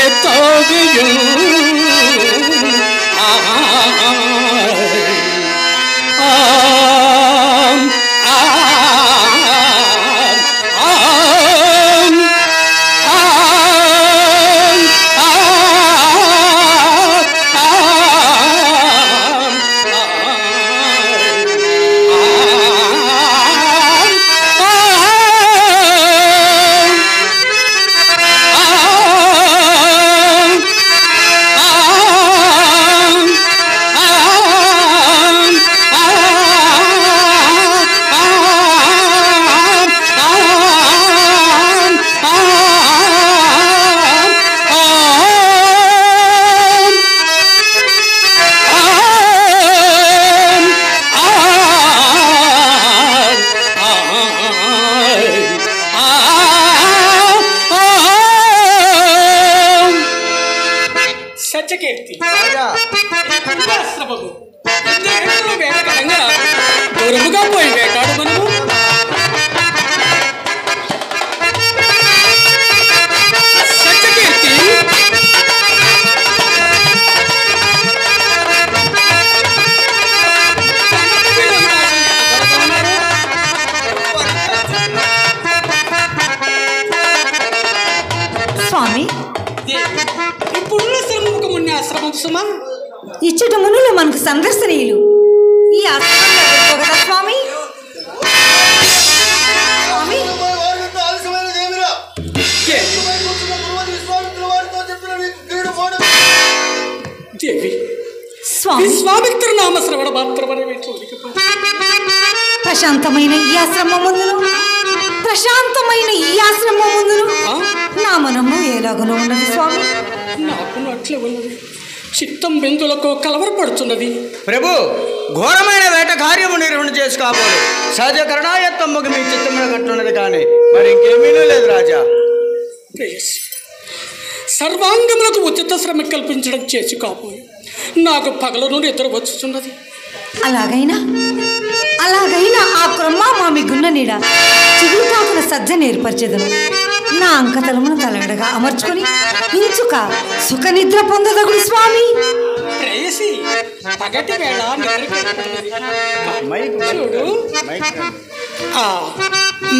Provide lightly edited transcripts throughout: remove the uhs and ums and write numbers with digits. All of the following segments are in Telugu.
மெத்தாவியும் సత్యకీర్తి దూరముగా పోయి వేటాడు మనము సత్యకీర్తి స్వామి ఆశ్రమం సుమా ఇచ్చట మునులు మనకు సందర్శనీయులు. ఈ ఆశ్రమంలో కదా స్వామి. స్వామి విశ్వామిత్ర నామ శ్రవణ మాత్రమే ప్రశాంతమైన ఈ ఆశ్రమం ముందును నా మనము ఎలాగనో ఉన్నది స్వామి. నాకు అట్లే ఉన్నది. చిత్తం బెందులకు కలవరపడుతున్నది. ప్రభు, ఘోరమైన వేట కార్యము నిర్వహణ చేసి కాబోలు సహజ కరుణాయత్వముకు మీ చిత్తంలో కట్టున్నది కానీ మరి ఇంకేమీ లేదు రాజా. సర్వాంగములకు ఉచిత శ్రమ కల్పించడం చేసి కాబోలు నాకు పగలను నిద్ర వచ్చుతున్నది. అలాగైనా ఆ క్రమ మామి గున్న నీడ చిగురుటాకుల సజ్జను ఏర్పరచెదను. నా అంకతలమును తలగడగా అమర్చుకొని ఇంచుక సుఖ నిద్ర పొందదగుడు స్వామి. పగటి వేళ చూడు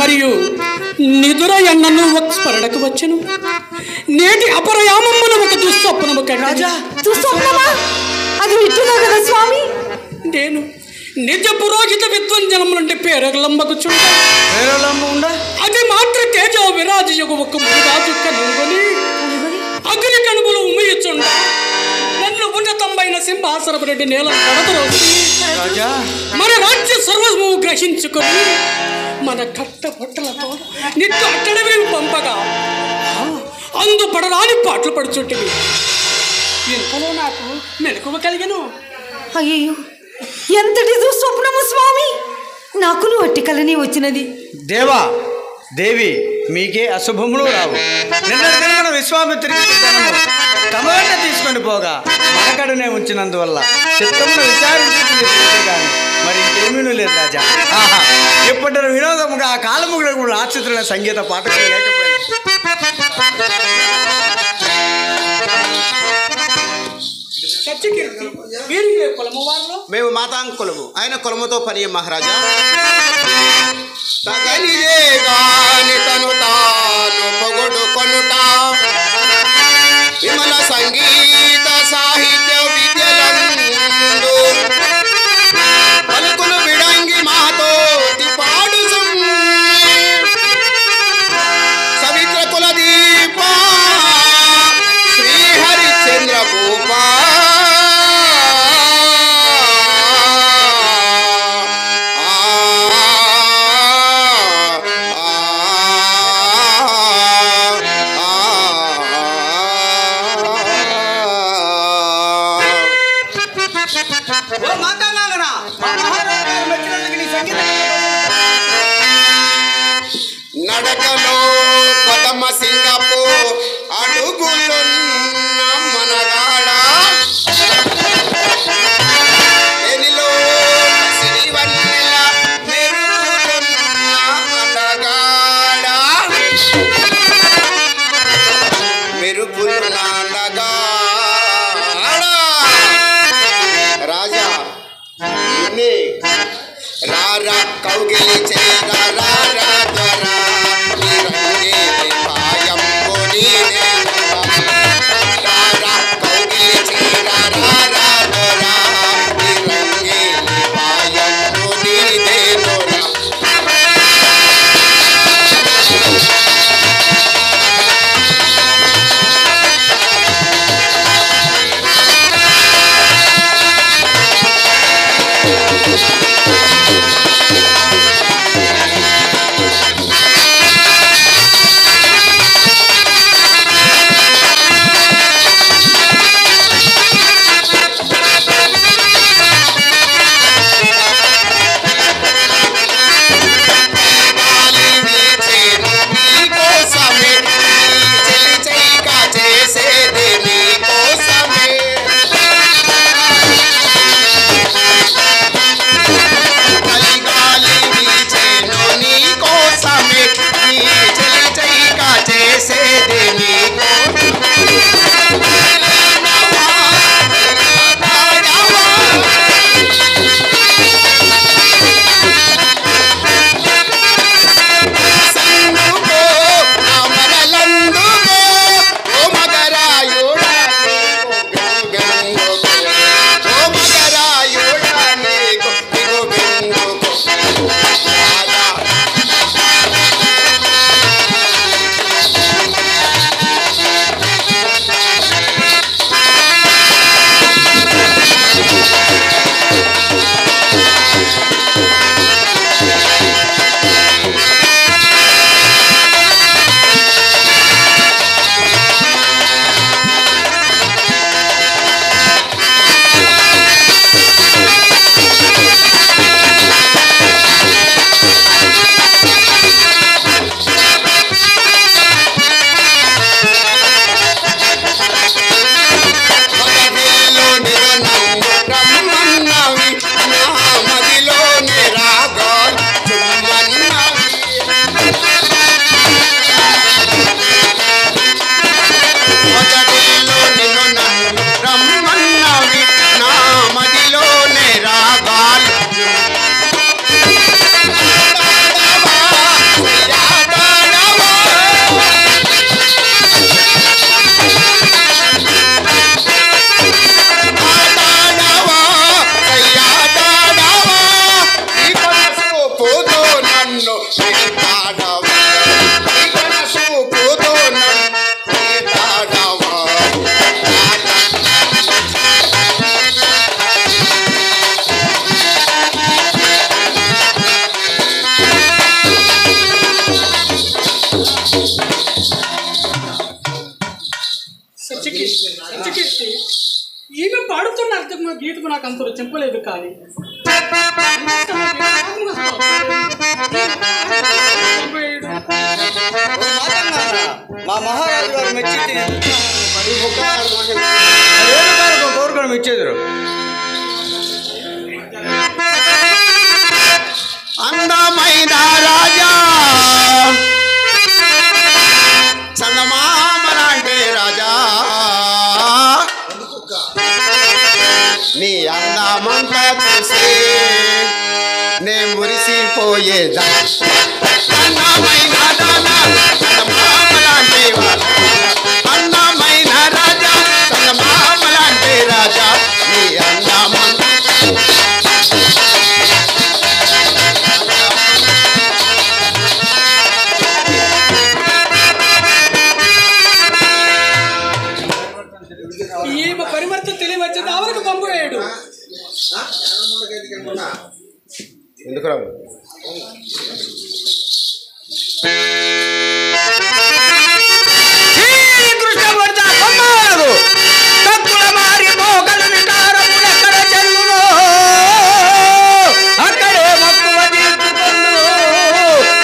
మరియు నిదుర ఎన్నను ఒక స్మరణకు వచ్చను. నేటి అపరయామమున ఒక దుస్వప్నము రాజా. దుస్వప్నమా? అది విట్టుదా కదా స్వామి. నేను నిజ పురోహిత విద్వంజనము నుండి పేరగలంబకుచుండ అది మాత్ర తేజ విరాజయగు ఒక మురాజు కనుగొని అగ్ని కనుబులు ఉమయుచుండ నన్ను ఉన్నతమైన సింహాసనపు రెడ్డి నేల కడతరోసి మన రాజ్య సర్వస్వము గ్రహించుకొని మన కట్ట బొట్టలతో నిత్య అట్టడవి పంపగా అందుపడరాని పాటలు పడుచుంటివి. ఇంతలో నాకు మెలకువ కలిగను. అయ్యో, ఎంతటి దుస్వప్నము స్వామి. నాకును అట్టి కలని వచ్చినది. దేవా దేవి, మీకే అశుభములు రావు. నిన్న మన విశ్వామిత్రుడికి తమ వెంట తీసుకొని పోగా మనకడునే ఉంచినందువల్ల చిత్తమును విచారించుకుని కానీ మరి ఇంకేమీ లేదు రాజా. ఆహా, ఇప్పటి వినోదముగా ఆ కాలము కూడా ఆశ్రితులైన సంగీత పాఠకులు లేకపోయింది. మేము మాతాంకులము, ఆయన కులముతో పని మహారాజా. తను తాను పొగడు కొనుట విమల సంగీత సాహిత్య విద్యలందు పలుకులు విడంగి మాతో పాడు సవిత్ర కుల దీప శ్రీహరిచంద్ర భూపా నడకలో పదమ సింగపు అడుగులున్న మనగాడ ఎనిలో శ్రీవన్నెల మెరుగులున్న అనగాడ మెరుగులున్న ఈమె పాడుతున్న అర్థం గీతకు నాకు అంత చెప్పలేదు కానీ మా మహారాజు గారు మెచ్చి కోరుకోవడం ఇచ్చేద్దరు. అందమైన రాజా చందమామలాంటి రాజా నీ అందమంతా చూసి నే మురిసిపోయేదా అందమైన రాజా చందమామలాంటి అందమైన రాజా చందమామలాంటి రాజా నీ అందమంతా ఈమె పరివర్తన తెలియవచ్చింది ఆవరకు పంపేయడు. ఎందుకు రావు అక్కడే మక్కువ తీర్చుకుందు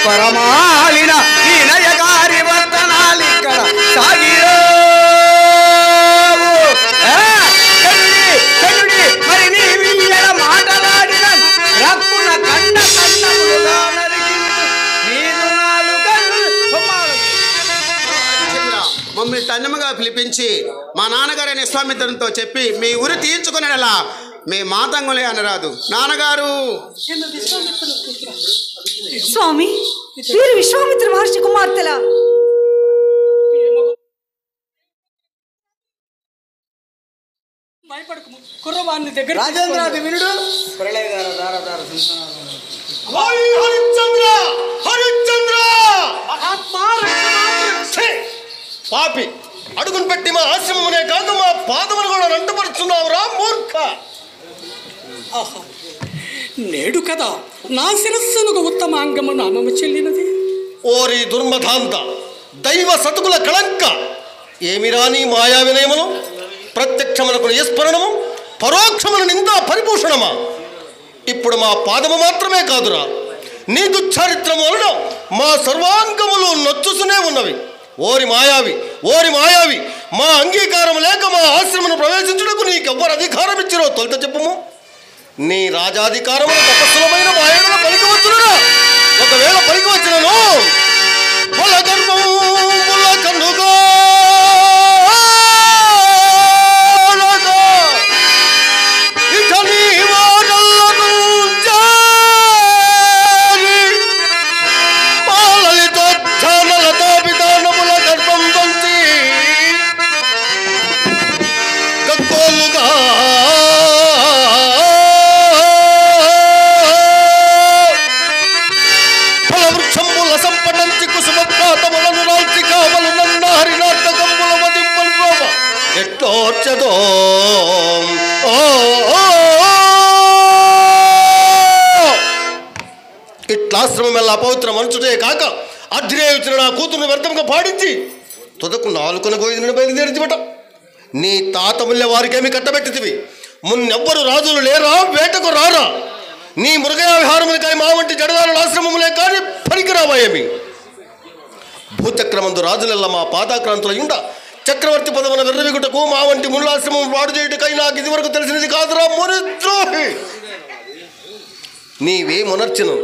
పరమాలిన ఈ నయగారి వర్తనాలు ఇక్కడ సాగిరో మరి నీ వీళ్ళ మాటలాడిన రక్కున కండ కన్నములుగా నరికిందు నీదు మమ్మల్ని తన్నముగా పిలిపించి మా నాన్నగారైన విశ్వామిత్రునితో చెప్పి మీ ఊరు తీర్చుకునేలా మీ మాతంగులే అనరాదు. నాన్నగారు స్వామి, వీరు విశ్వామిత్ర మహర్షి కుమార్తెలా? భయపడకు కుర్రవాణ్ణి దగ్గర రాజేంద్రాది వినుడు పాపి అడుగును పెట్టి మా ఆశ్రమమునే కాదు మా పాదములు కూడా నంటపరుచున్నావురా మూర్ఖ. నేడు కదా నా శిరస్సునుకు ఉత్తమాంగము నామము చెల్లినది. ఓరి దుర్మధాంత దైవ సతుకుల కళంక ఏమిరా నీ మాయా వినయమును? ప్రత్యక్షమునకు యస్మరణము పరోక్షమున నిందా పరిభూషణమా? ఇప్పుడు మా పాదము మాత్రమే కాదురా, నీ దుశ్చారిత్రము వలన మా సర్వాంగములు నొచ్చుసునే ఉన్నవి. ఓరి మాయావి, ఓరి మాయావి, మా అంగీకారం లేక మా ఆశ్రమను ప్రవేశించుటకు నీకెవ్వరు అధికారం ఇచ్చిరో తొలుత చెప్పుము. నీ రాజాధికారమును తపస్సులమైన మాయను పలికవచ్చునురా. ఒకవేళ పలికవచ్చునను కన్నుగా ఇక నీ వాడలను పాలలితో ఛానలతో విధానముల గర్భం దంచి గగ్గోలుగా ఫలవృక్షంబుల సంపటంచి కుసుమపాతములను రాల్చి కావలు నన్న హరినాటకంబుల మదింపలు రోమ ఎట్టోర్చదో ఇట్లాశ్రమం అపవిత్ర మనుచుటే కాక అధ్రేయుచిన నా కూతురుని వ్యర్థంగా పాడించి తుదకు నాలుకన గోయిని బయలుదేరిచిబట. నీ తాతముల్య వారికేమి కట్టబెట్టితివి? మున్నెవ్వరు రాజులు లేరా, వేటకు రారా? నీ మృగయా విహారములకై మా వంటి జడదారుల ఆశ్రమములే కానీ పనికిరావాయేమి? భూచక్రమందు రాజులెల్ల మా పాదాక్రాంతుల ఇండ చక్రవర్తి పదవున వెర్రవిగుటకు మా వంటి ముళ్ళాశ్రమం పాడు చేయుటకై నాకు ఇది వరకు తెలిసినది కాదురా మునిద్రోహి. నీవేమేమునర్చినను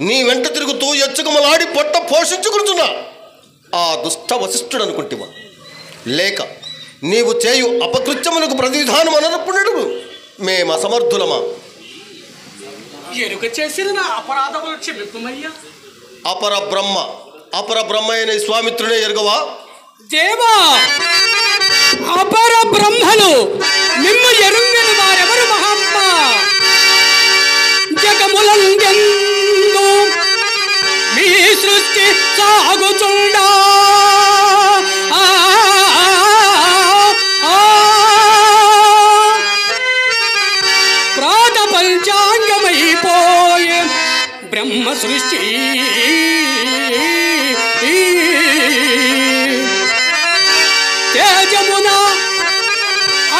నీ వెంట తిరుగుతూ ఎచ్చుకమలాడి పొట్ట పోషించుకుంటున్నా ఆ దుష్ట వశిష్ఠుడు అనుకుంటివా? లేక నీవు చేయు అపకృత్యమునకు ప్రతివిధానం అనర్పునడు మేము అసమర్థులమా? ఎరుక చేసిన నా అపరాధములు క్షమింపుమయ్యా. అపర బ్రహ్మ అయిన విశ్వామిత్రుడే ఎరుగవా? దేవా, అపర బ్రహ్మలు నిన్ను ఎరుంగని వారెవరు మహాత్మా? జగములందెందు సాగుచుండా ప్రాత పంచాంగమైపోయే బ్రహ్మ సృష్టి తేజమున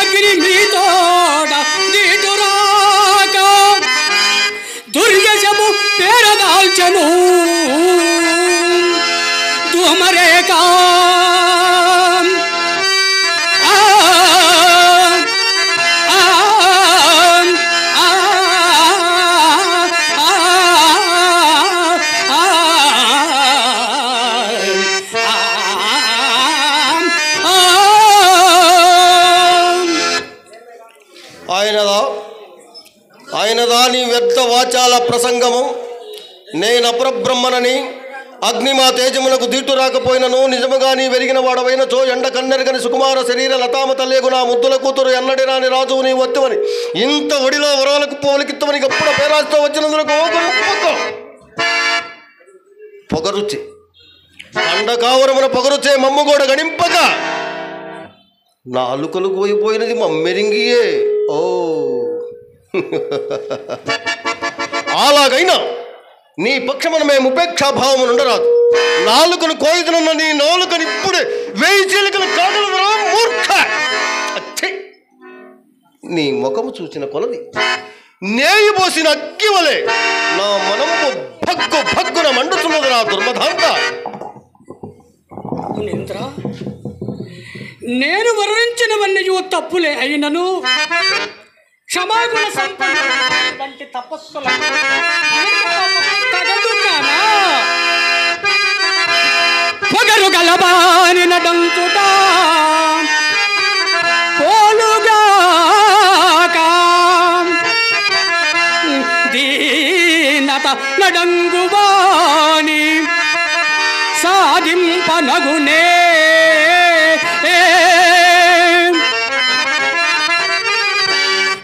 అగ్ని మీతోడ దీటురాక దుర్యశము పేరదాల్చను ధూమరేఖ ఆయనదా నీ వ్యర్థ వాచాల ప్రసంగము. నేను అపరబ్రహ్మనని అగ్ని మా తేజములకు దీటు రాకపోయినను నిజముగా నీ వెరిగిన వాడవైనచో ఎండ కన్నెరగని సుకుమార శరీర లతామత లేగు నా ముద్దుల కూతురు ఎన్నడి రాని రాజువు నీ వత్తువని ఇంత ఒడిలో వరాలకు పోలికిత్తమని గప్పుడు పేరాజుతో వచ్చినందుకు పొగరుచి అండకావరమున పొగరుచే మమ్ముగోడ గణింపక నాలుకలు పోయిపోయినది మమ్మెరింగియే. ఓ అలాగైనా నీ పక్షమున మేము ఉపేక్షాభావము నుండరాదు. నాలుకను కోయిదనున్న నీ నాలుకను ఇప్పుడే 1000 చీలికలు కాగలదురా మూర్ఖ. నీ ముఖము చూసిన కొలది నేయి పోసిన అగ్గి వలె నా మనము భగ్గు భగ్గున మండుతున్నదిరా దుర్మధాంత. మునీంద్ర, నేను వర్ణించినవన్నయూ తప్పులే అయినను క్షమాగుణ సంపన్నుడి తపస్సుల తగదు కానా పొగరు గలబాని నడంచుట పోలుగాక దీనత నడంగువాని సాధింపనగునే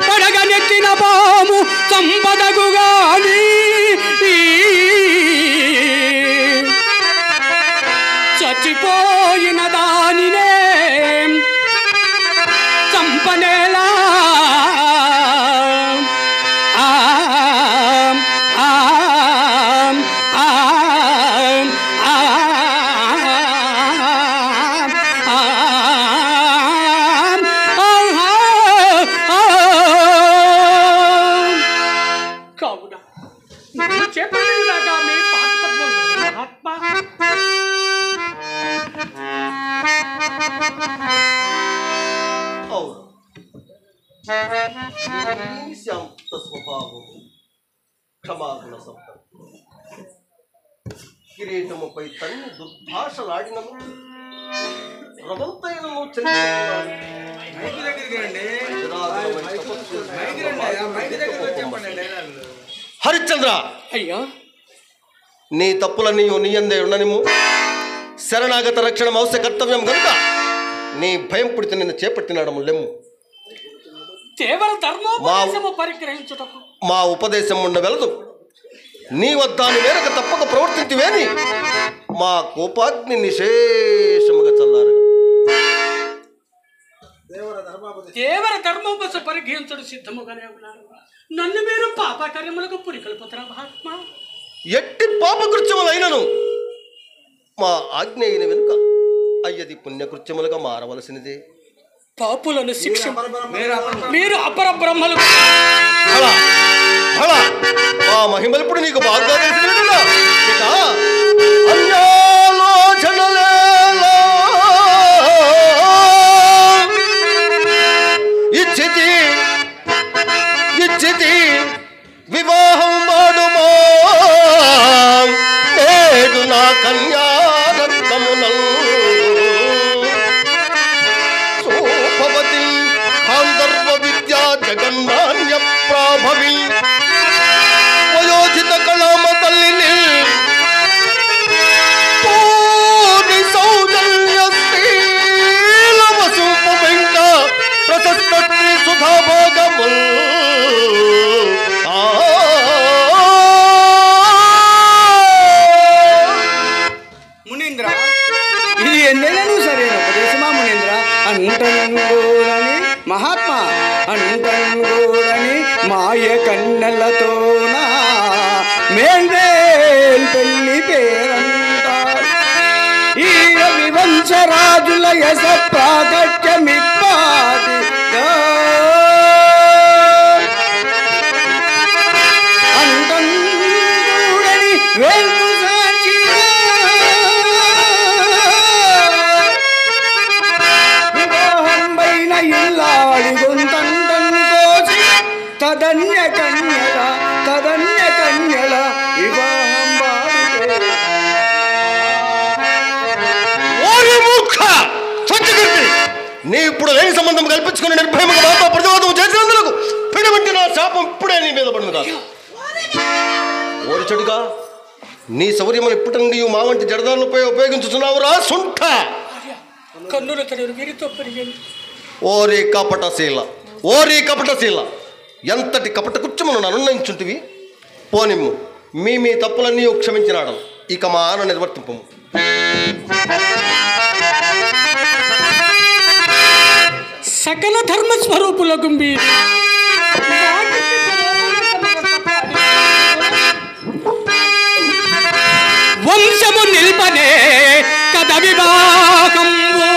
పడగనెట్టిన పాము సంపదగుగాని చచ్చిపోయిన దానినే చంపనేలా శాంత స్వభావము క్షమాగుణ శబ్దం కిరీటముపై తన్ని దుర్భాషలాడినను రవంతైనను హరిశ్చంద్ర, అయ్యా నీ తప్పులన్నీ నీయందే ఉండనిము. శరణాగత రక్షణ మౌస్య కర్తవ్యం కనుక నీ భయం పుడితే నిన్ను చేపట్టినాడము లెమ్ము. మా ఉపదేశం ఉండవెలదు. నీ వద్దాని మేరకు తప్పక ప్రవర్తించివేని మా కోపాగ్ని నిశేషముగా చల్లారు. దేవర ధర్మోపస పరిగ్రహించడు సిద్ధముగానే ఉన్నారు. నన్ను మీరు పాపకార్యములకు పురికల్పుతారా మహాత్మ? ఎట్టి పాపకృత్యములైనను మా ఆజ్ఞయిన వెనుక అయ్యది పుణ్యకృత్యములుగా మారవలసినదే. పాపులను శిక్ష మీరు అపర బ్రహ్మలు. మా మహిమలిప్పుడు నీకు బాగా తెలిసినట్టుగా ఇక అన్యాలోచనలేలా ఇచ్చితి వివాహం వాడుమా నేడు నా కన్యారత్నమునల్ సోపవతి గాంధర్వ విద్యా జగన్మాన్య ప్రాభవి వయోచిత కళామ తల్లిని కన్నెలతోన మేల్మేల్ పెళ్లి పేరంటారు. ఈ రవివంశరాజుల యశ ప్రాగట్యమిప్పాదిగా అంతంగూడని వెల్పు సాక్షిగా వివాహం పైన ఇల్లాడి గొంతంతం కోసి తదన్య కన్యల వివాహం వాడుతే. నీ ఇప్పుడు లేని సంబంధం కల్పించుకుని నిర్భయముగా మాతో ప్రతివాదం చేసినందుకు పిడబట్టి నా శాపం ఇప్పుడే నీ మీద పడును కాదు. ఓరి చెడుగా నీ శౌర్యమని ఇప్పటి నుండి మా వంటి జడదారులపై ఉపయోగించుతున్నావురా సుంఠ. కన్నుల తడు వీరితో పెరిగింది. ఓరి కపటశీల ఎంతటి కపట కుచ్చమును అనున్నయించుంటివి. పోనిమ్ము మీ తప్పులన్నీ క్షమించినాడు. ఇక మా ఆన నిర్వర్తింపు. సకల ధర్మస్వరూపులకు వంశము నిల్పనే కథ వివాహంబు.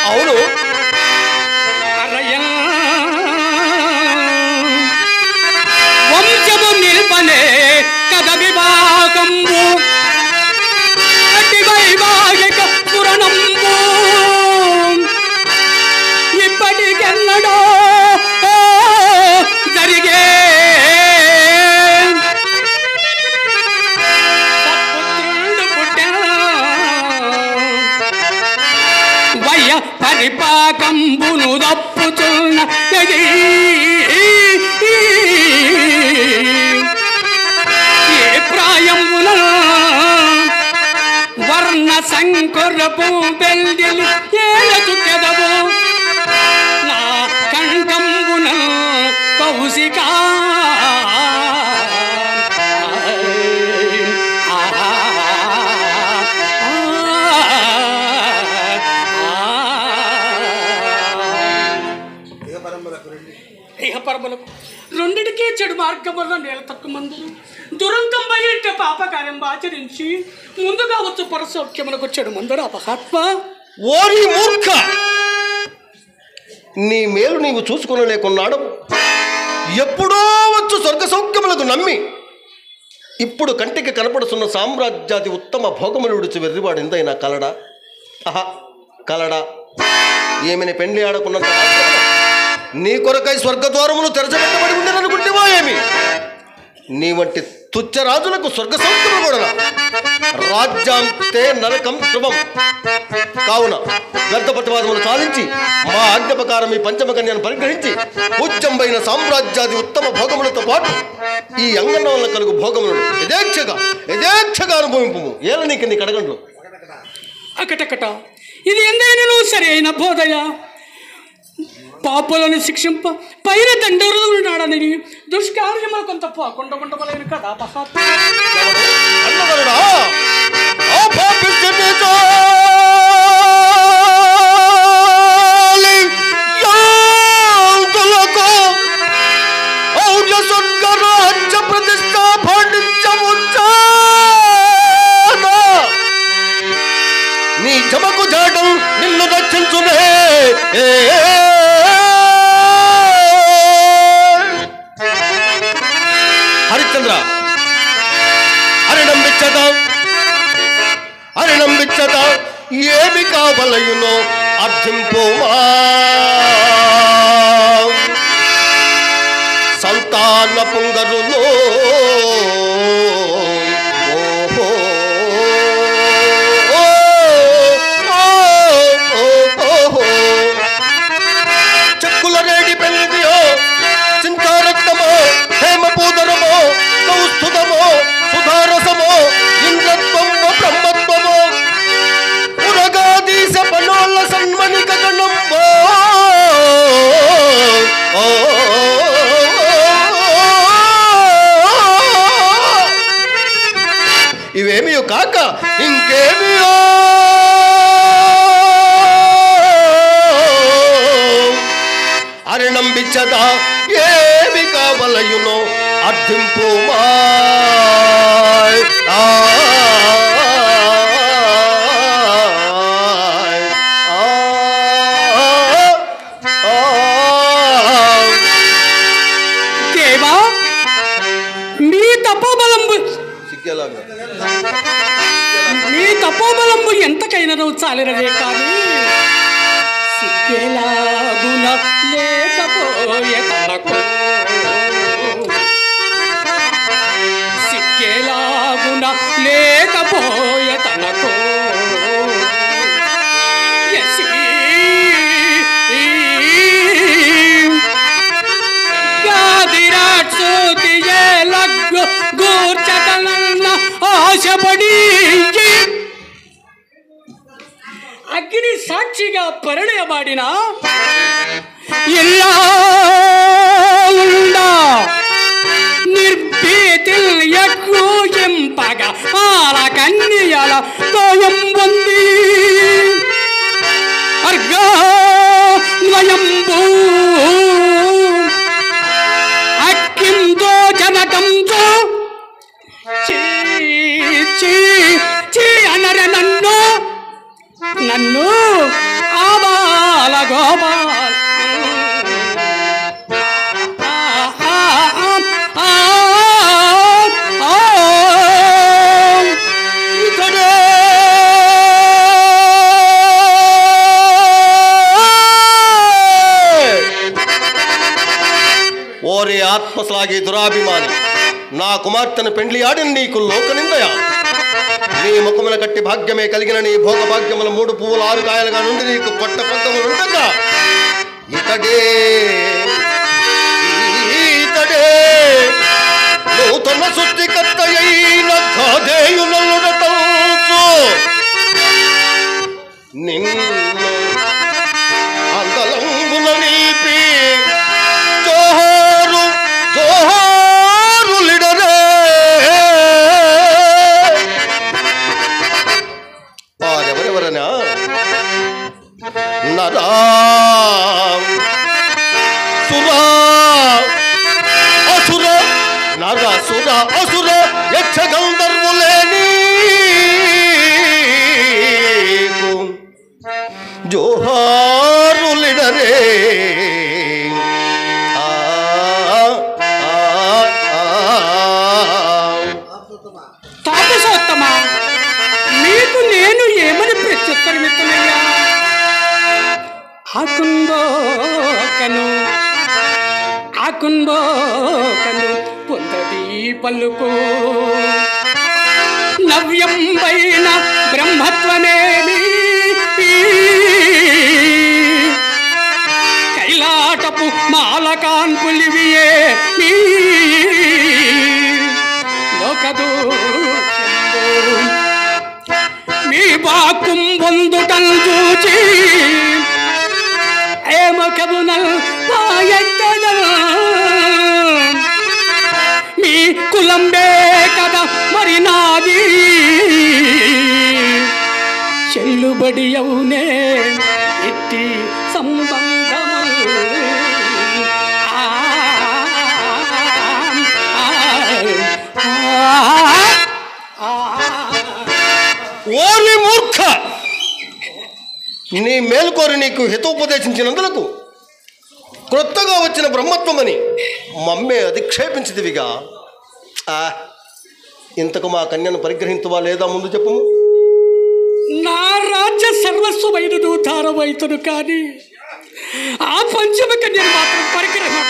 అవును, వంశము నిల్పనే కథ వివాహంబు అతి వైవాహిక పురణంబు ఇప్పటికెన్నడో జరిగే. సత్పుత్రుడు పుట్టిన వయ్య పరిపాకంబును దప్పుచున్న ఏ ప్రాయమున వర్ణ సంకురపు బెల్దిలి ఏలచుకెదవు నా కంఠంబున కౌశికా. ఇహపరములకు రెండిటికీ చెడు మార్గములో నేల తక్కువ మందులు దురంతం బయట పాపకార్యం ఆచరించి ముందుగా వచ్చు పరసౌఖ్యములకు చెడు మందులు అపహాత్మ. ఓరి మూర్ఖ, నీ మేలు నీవు చూసుకునలేకున్నాడు. ఎప్పుడో వచ్చు స్వర్గ సౌఖ్యములకు నమ్మి ఇప్పుడు కంటికి కనపడుతున్న సామ్రాజ్యాది ఉత్తమ భోగములు విడిచి వెర్రివాడు ఎంతైనా కలడా? కలడా? ఏమిని పెండ్లి ఆడకున్నంత నీ కొరకై స్వర్గద్వారములు తెరచబెట్టబడి ఉండేననుకుంటేవా ఏమి? నీ వంటి తుచ్చరాజులకు స్వర్గ సౌఖ్యములు కూడా రాజ్యాంతే నరకం ధ్రువం. కావున వ్యర్థపతివాదములు సాధించి మా ఆజ్ఞ ప్రకారం ఈ పంచమ కన్యను పరిగ్రహించి ఉచ్చంబైన సామ్రాజ్యాది ఉత్తమ భోగములతో పాటు ఈ అంగన్న వల్ల కలుగు భోగములను యథేచ్ఛగా అనుభవింపు. ఏల నీకు నీ కడగండ్లు అకటకట ఇది ఎందైనను సరి అయిన బోధయ. పాపులను శిక్షింప పైన దండరునాడని దుష్కార్యములు కొంత పోకుండా ఉండవలేను కదా మహాత్మ. నీ జమకు జాడం నిన్ను రక్షించునే. హరిశ్చంద్ర, అరినంబిచ్చదా ఏమి కావలయునో అర్థింపోమా. సంతాన పుంగరులో చెక్కుల రేడి పెళ్ళియో చింతారక్తమో హేమపూదరమో కౌస్తుతమో సుధారసమో ఇంద్రత్వమో బ్రహ్మత్వమో పురగాదీశ పనోళ్ళ సన్మణిక గణంబో. ఇవేమియో కాక ఇంకేమియో అరినంబిచ్చదా ఏమి కావలయునో అర్థింపు దేవా మీ తపోబలంబు ఎంతకైనను చాలినదే కానీ సిగ్గేలాగున లేకపోయే తనకు సిగ్గేలాగున లేకపోయే తనకు గూర్చటనన్న ఆశపడి అగ్ని సాక్షిగా పరిణయమాడిన ఎలా ఉండా నిర్భీతిల్ ఎక్కువ ఎంపగా ఆల కన్యల తోయం పొంది అర్ఘ్యయంబూ అక్కింతో జనకంతో అనర నన్ను నన్ను ఆబాల గోపాల ఓరే ఆత్మశ్లాఘి దురాభిమాని, నా కుమార్తెను పెండ్లి ఆడిన నీకు లోకనిందయా? నీ ముఖమున కట్టి భాగ్యమే కలిగిన నీ భోగ భాగ్యముల 3 పువ్వులు 6 కాయలుగా నుండి నీకు పొట్ట పొద్దములుండగా ఇతడే నూతన సృష్టికర్త అయిన ఖాదేయునలుడటంచు నిన్ను అందలంబున నిలిపి జోహారులిడరే వారెవరెవరనా నరా సురా అసుర నర సుర అసుర యక్ష గంధర్వులేని జోహారులిడరే తాపసోత్తమా, నీకు నేను ఏమని ప్రత్యుత్తరమిత్తనయ్యా? ఆకుంబోకను పొందది పలుకు నవ్యం పైన బ్రహ్మత్వమేమి కైలాటపు మాలకాన్పులివియే లోకదు మీ బాకుం పొందుటం చూచి ఏమకమునల్ పాయెత్తదల్ మీ కులంబే కదా మరి నాది చెల్లుబడి అవునే ఇట్టి సంబంధము ఓరి మూర్ఖ, నీ మేలుకోరి నీకు హితోపదేశించినందులకు క్రొత్తగా వచ్చిన బ్రహ్మత్వమని మమ్మే అధిక్షేపించిదివిగా ఇంతకు మా కన్యను పరిగ్రహించువా లేదా ముందు చెప్పము. నా రాజ్య సర్వస్వమైనదు ధారవైతును కానీ ఆ పంచమ కన్యను మాత్రం పరిగ్రహం.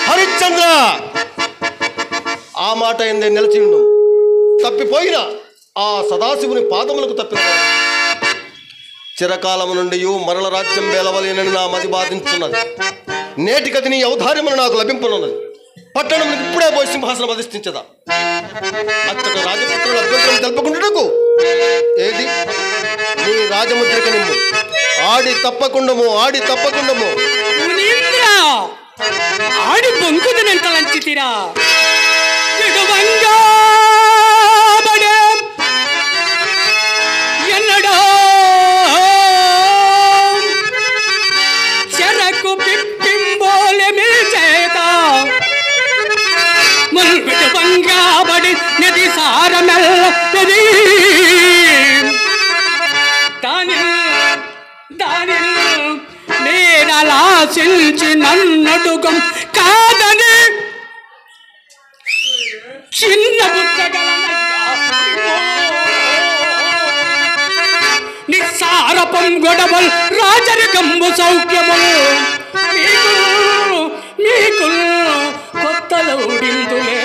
హరిశ్చంద్ర, ఆ మాట ఎందే నిలిచి ఉండు. తప్పిపోయిన ఆ సదాశివుని పాదములకు తప్పిన చిరకాలము నుండి మరల రాజ్యం వేలవలేనని నా మది బాధించున్నది. నేటికది నీ ఔదార్యమును నాకు లభింపనున్నది. పట్టణం ఇప్పుడే పోయి సింహాసనం అధిష్ఠించదా? అచ్చట రాజపుత్రుల అభ్యంతరం తెలుపుకుంటుటకు ఏది నీ రాజముద్రిక నిమ్ము. ఆడి తప్పకుండము ఆడి బొంకుదనంత లంచితిరా ఎన్నడో చెరకు పిప్పింబోలె మీ చేత ఆశించి నన్నడుగం కాదని చిన్న నిస్సారపం గొడవల్ రాజరికంబు సౌఖ్యములు మీకు కొత్తలౌడిందులే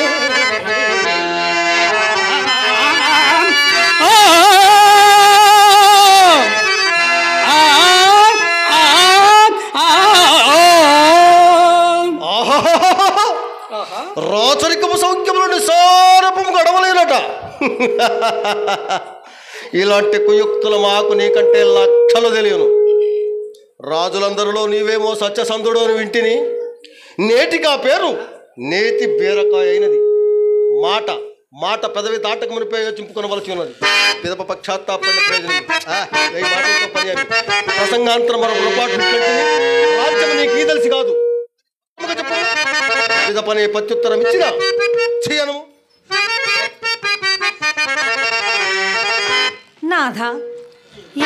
రాచరికము సౌఖ్యములు నిస్సారపము గడవలేనట. ఇలాంటి కుయుక్తుల మాకు నీకంటే లక్షలు తెలియను. రాజులందరిలో నీవేమో సత్యసంధుడు అని వింటిని. నేటికి ఆ పేరు నేతి బీరకాయ అయినది. మాట మాట పెదవి దాటక మునిపే చింపుకొనవలసి ఉన్నది. పిదప పక్షాత్తాపడిన ప్రయోజనం ఈ మాటలతో పని అని ప్రసంగాంతరం మరొక పొరపాటు రాజ్యం నీకు ఈ తెలిసి కాదు. చెప్పు పిదపనే ప్రత్యుత్తరం ఇచ్చినా చేయను. నాథ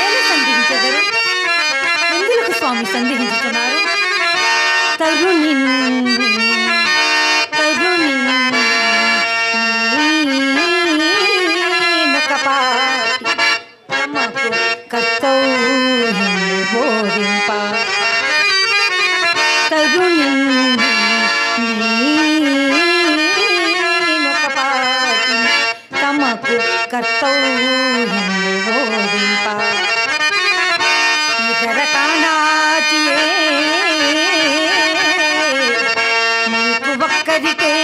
ఏమి సందేహించెదరు? ఎందుకు స్వామి సందేహించుతున్నారు? తరుణి కర్తవ్యం బోధింప తరుణి తమకు కర్తవ్యం బోధింప ఇతర కాణాచియే నీకు ఒక్కరికే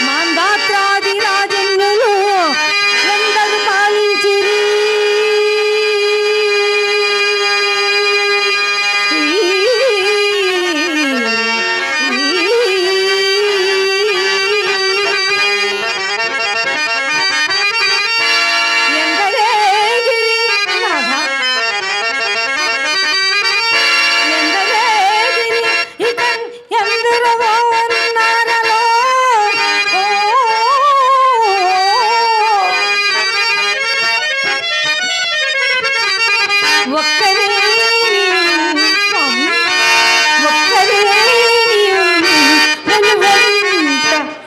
మాందాత్రాది రాజన్యులు ఎందరు పాలించిరి.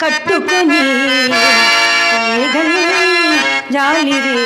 కట్టుకుని జాలిరే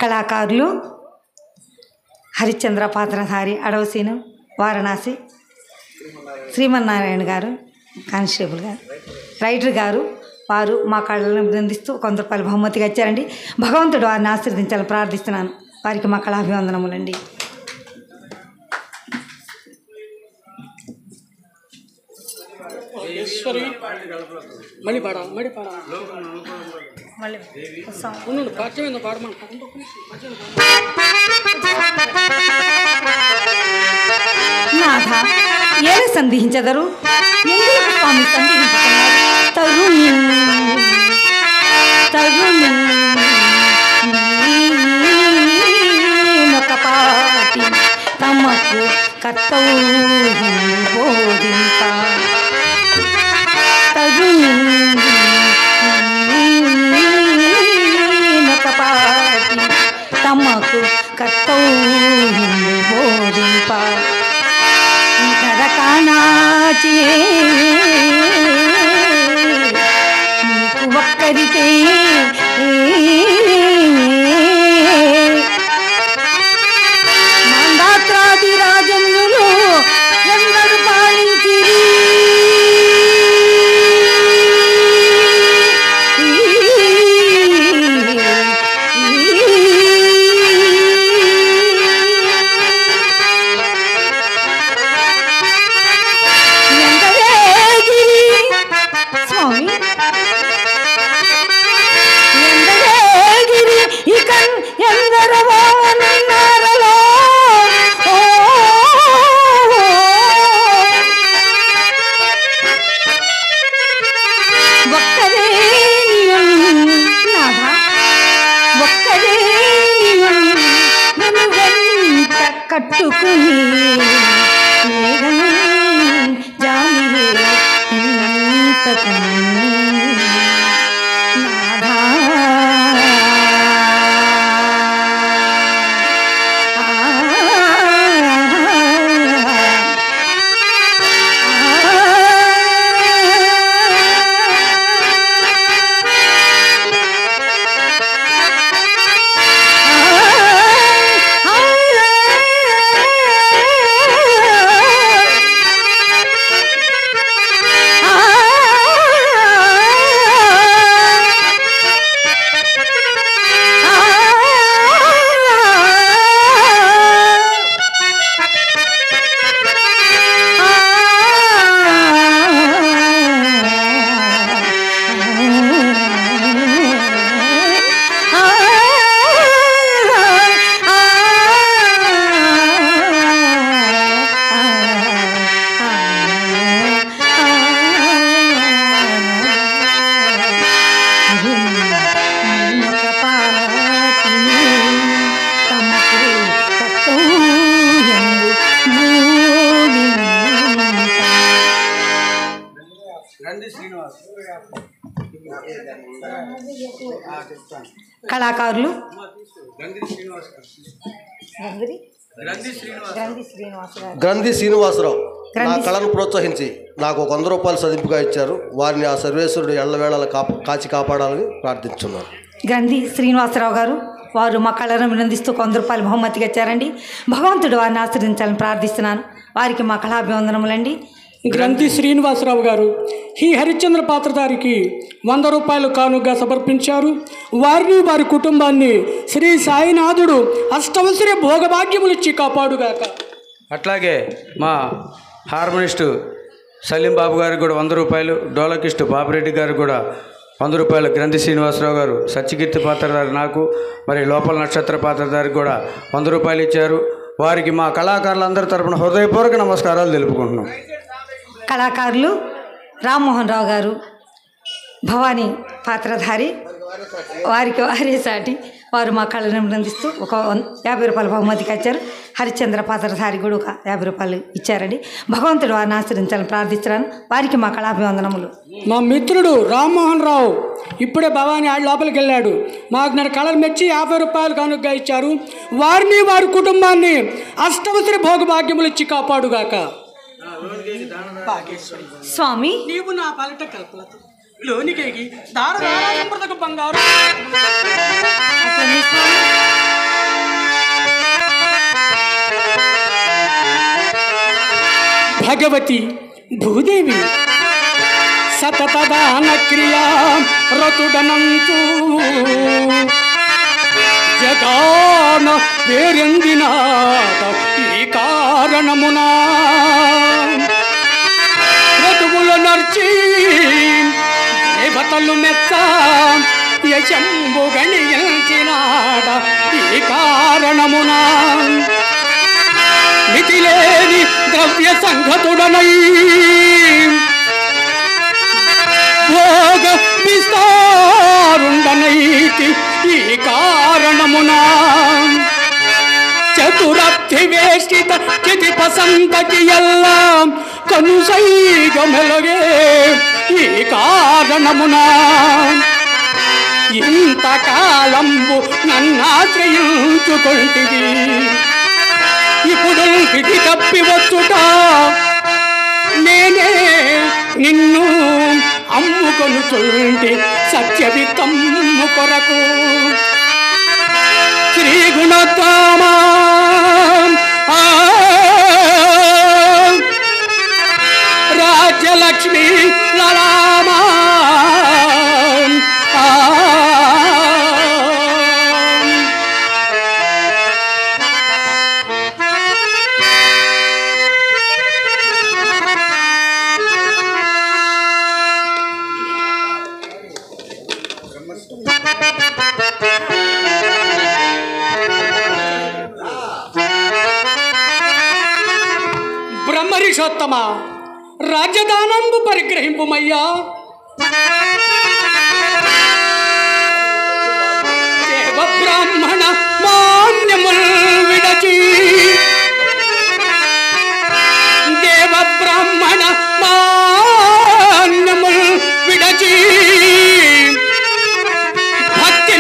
కళాకారులు హరిశ్చంద్ర పాత్రధారి అడవసీను వారణాసి శ్రీమన్నారాయణ గారు కానిస్టేబుల్ గారు రైటర్ గారు వారు మా కళలను బృందిస్తూ ₹100 బహుమతిగా ఇచ్చారండి. భగవంతుడు వారిని ఆశీర్వదించాలని ప్రార్థిస్తున్నాను. వారికి మా కళాభివందనములండి. మళ్ళీ పాడాలి మళ్ళీ పాడాలి పాఠ్యం పాడమంటారు. నాథ ఏమి సందేహించెదరు? ఎందుకు స్వామి సందేహించుతున్నారు? తరుణి తరుణి పాటి తమకు కర్తవ్యం బోధింప తరుణి కర్తవ్యము బోధింప ఈ కథ కానాచి నీకు ఒక్కరికే మందాత్రాది రాజన్యులు ఎందరు పాలించిరి కట్టుకుని జామిరే ఇంతకు నాథా కళాకారులు గ్రంథి శ్రీనివాసరావు నా కళను ప్రోత్సహించి నాకు 100 రూపాయలు సదింపుగా ఇచ్చారు. వారిని ఆ సర్వేశ్వరుడు ఎల్లవేళలా కాచి కాపాడాలని ప్రార్థించున్నాను. గ్రంథి శ్రీనివాసరావు గారు వారు మా కళను అభినందిస్తూ 100 రూపాయలు బహుమతిగా ఇచ్చారండి. భగవంతుడు వారిని ఆశ్రయించాలని ప్రార్థిస్తున్నాను. వారికి మా కళాభివందనములండి. గ్రంథి శ్రీనివాసరావు గారు ఈ హరిశ్చంద్ర పాత్రధారికి 100 రూపాయలు కానుకగా సమర్పించారు. వారిని వారి కుటుంబాన్ని శ్రీ సాయినాథుడు అష్టవసర భోగభాగ్యములు ఇచ్చి కాపాడుగాక. అట్లాగే మా హార్మోనిస్టు సలీం బాబు గారికి కూడా 100 రూపాయలు, డోలకిస్టు బాపిరెడ్డి గారికి కూడా 100 రూపాయలు, గ్రంథి శ్రీనివాసరావు గారు సత్యకీర్తి పాత్రధారి నాకు మరి లోపల నక్షత్ర పాత్రధారికి కూడా 100 రూపాయలు ఇచ్చారు. వారికి మా కళాకారులందరి తరపున హృదయపూర్వక నమస్కారాలు తెలుపుకుంటున్నాం. కళాకారులు రామ్మోహన్ రావు గారు భవానీ పాత్రధారి వారికి వారే సాటి వారు మా కళను అభినందిస్తూ ఒక 50 రూపాయలు బహుమతికి ఇచ్చారు. హరిశ్చంద్ర పాత్రధారి కూడా ఒక 50 రూపాయలు ఇచ్చారండి. భగవంతుడు వారిని ఆశ్రయించాలని ప్రార్థిస్తున్నాను. వారికి మా కళాభివందనములు. మా మిత్రుడు రామ్మోహన్ రావు ఇప్పుడే భవానీ ఆడి లోపలికి వెళ్ళాడు. మాకు నా కళను మెచ్చి 50 రూపాయలు కానుకగా ఇచ్చారు. వారిని వారి కుటుంబాన్ని అష్టవసర భోగభాగ్యములు ఇచ్చి కాపాడుగాక. స్వామి నీవు నా పలట కల్పలతో లోనికేగి దార దారాంబృతకు బంగారు భగవతి భూదేవి సతతదాన క్రియా రతుడనంతు జగాన పేరెందినాట ఈ కారణమునా రతువులు నర్చి దేవతలు మెచ్చ యశంబు గణించినాట ఈ కారణమునా మితిలేని ద్రవ్య సంఘతుడనై భోగ విస్తారుండనైతి ఈ కారణమునా చతురర్థి వేష్టిత చితి పసంతకి ఎల్లా కనుసైగ మెలగే ఈ కారణమునా ఇంతకాలంబు నన్నాశ్రయించుకొంటివి, ఇప్పుడు విధి తప్పి వచ్చుట నేనే నిన్ను అమ్ముకొనుచుంటి సత్యవిత్తమ్ము కొరకు. శ్రీ గుణోత్తమా రాజ్యలక్ష్మి లలామా బ్రహ్మరిషోత్తమ రాజ్యదానంబు పరిగ్రహింపుమయ్యా. దేవ బ్రాహ్మణ మాన్యముల్ విడచి, దేవ బ్రాహ్మణ మాన్యముల్ విడచి భక్తి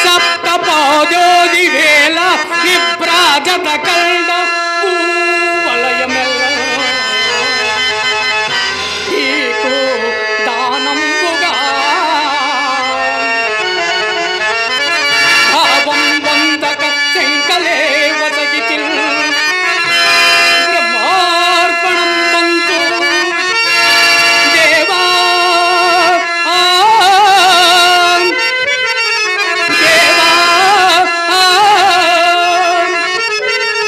సప్త పాదోది వేల విభ్రాజత కల్డ వలయమెల్ల నీకు దానంబుగా భావం వందక శంకలే వసగితి బ్రహ్మార్పణం వంతు దేవా దేవా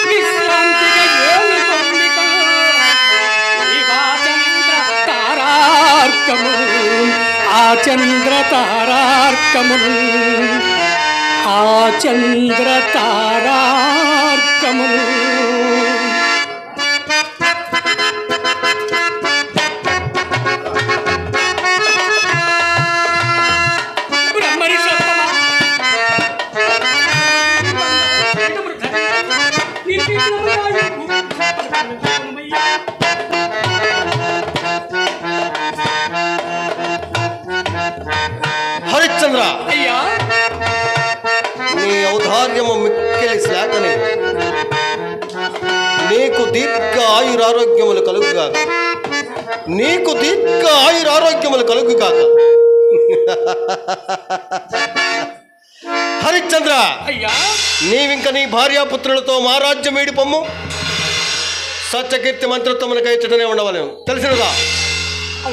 విశ్రాంతిగా ఏలు పొందిక ఆ చంద్ర తారార్కమును ఆ చంద్ర తారార్కమును బ్రహ్మరిషోత్తమ హరిశ్చంద్ర, అయ్యా నీ ఔదార్యము మిక్కిలి శాఖని, నీకు దీర్ఘ ఆయురారోగ్యములు కలుగుగాక, నీకు దీర్ఘ ఆయురారోగ్యములు కలుగుగాక. హరిశ్చంద్ర, అయ్యా నీవింక నీ భార్యాపుత్రులతో మా రాజ్యం వీడి పొమ్ము. సత్యకీర్తి మంత్రత్వమునకై ఇచ్చటనే ఉండవలేము, తెలిసినదా?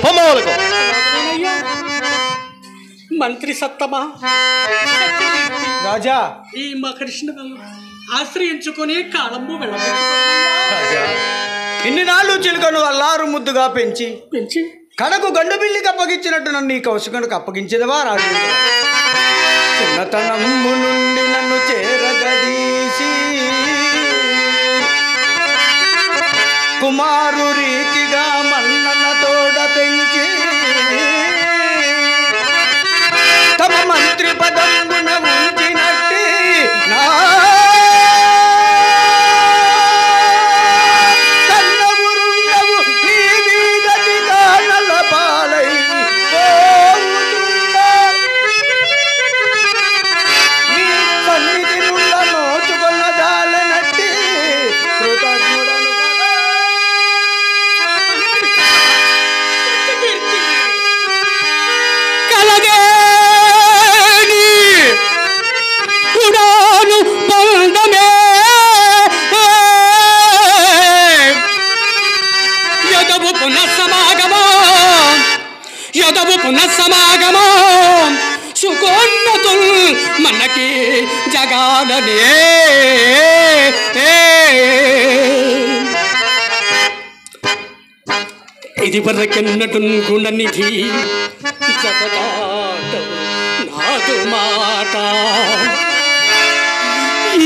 పొమ్మవలకు. అలాగేనయ్యా. మంత్రి సత్తమా రాజా, ఈ మహర్షిని ఆశ్రయించుకుని కాలంబు రాజా, ఇన్ని నాళ్ళు చిలుకను అల్లారు ముద్దుగా పెంచి పెంచి కడకు గండు బిల్లికి అప్పగించినట్టు నన్ను ఈ కౌశికునికి అప్పగించేదవా రాజు? చిన్నతనము నుండి నన్ను చేరగదీసి కుమారు రీతిగా మన్నన తోడ పెంచి తమ మంత్రి పదంబున ఉంచినట్టి నా కన్నగురుండవు నీ వీధటి కానల పాలై పోవుచుండ నీ సన్నిధి నుండ నోచుకొన్న జాలనట్టి కృతజ్ఞుడను కదా. కలగేని కుడాను బంధమే యదవు పునఃసమాగమో యదవు పునఃసమాగమో సుకోన్నతుల్ మనకి జగాలనే ఇది వరకెన్నటున్ గుణనిధి జగదాటవు నాదు మాట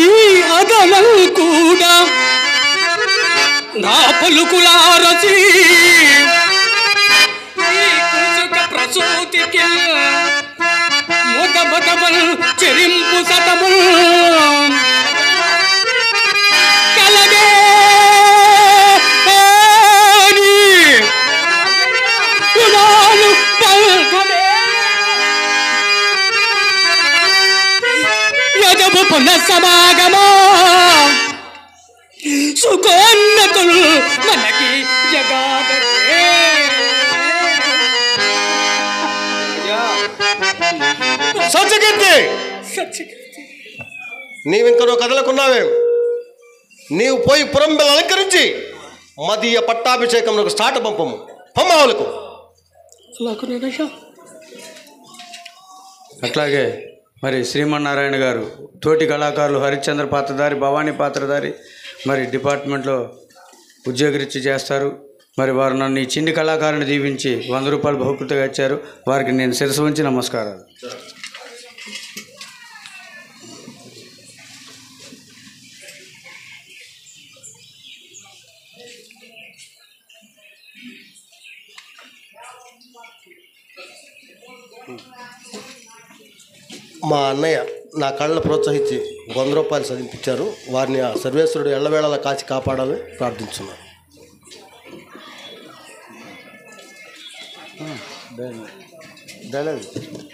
ఈ అదనం కూడా నా పలుకులారసి ఈ కుసుక ప్రసూతికి మొదబదబల్ చెరింపు సతముల్ కలగే కులాలు లోకోన్నతులు మనకి జగాదరే. సత్యకీర్తి, నీవింకనో కదలకున్నావే? నీవు పోయి పురంబెలు అలంకరించి మదీయ పట్టాభిషేకం స్టార్ట్ పంపము. పంపావులకు అట్లాగే మరి శ్రీమన్నారాయణ గారు, తోటి కళాకారులు హరిశ్చంద్ర పాత్రధారి, భవానీ పాత్రధారి మరి డిపార్ట్మెంట్లో ఉద్యోగరీత్యా చేస్తారు. మరి వారు నన్ను ఈ చిన్ని కళాకారుని దీవించి 100 రూపాయలు బహుకృతిగా ఇచ్చారు. వారికి నేను శిరస్సు ఉంచి నమస్కారాలు. మా అన్నయ్య నా కళ్ళను ప్రోత్సహించి 100 రూపాయలు చదివించారు. వారిని ఆ సర్వేశ్వరుడు ఎల్లవేళలా కాచి కాపాడాలని ప్రార్థించున్నాను.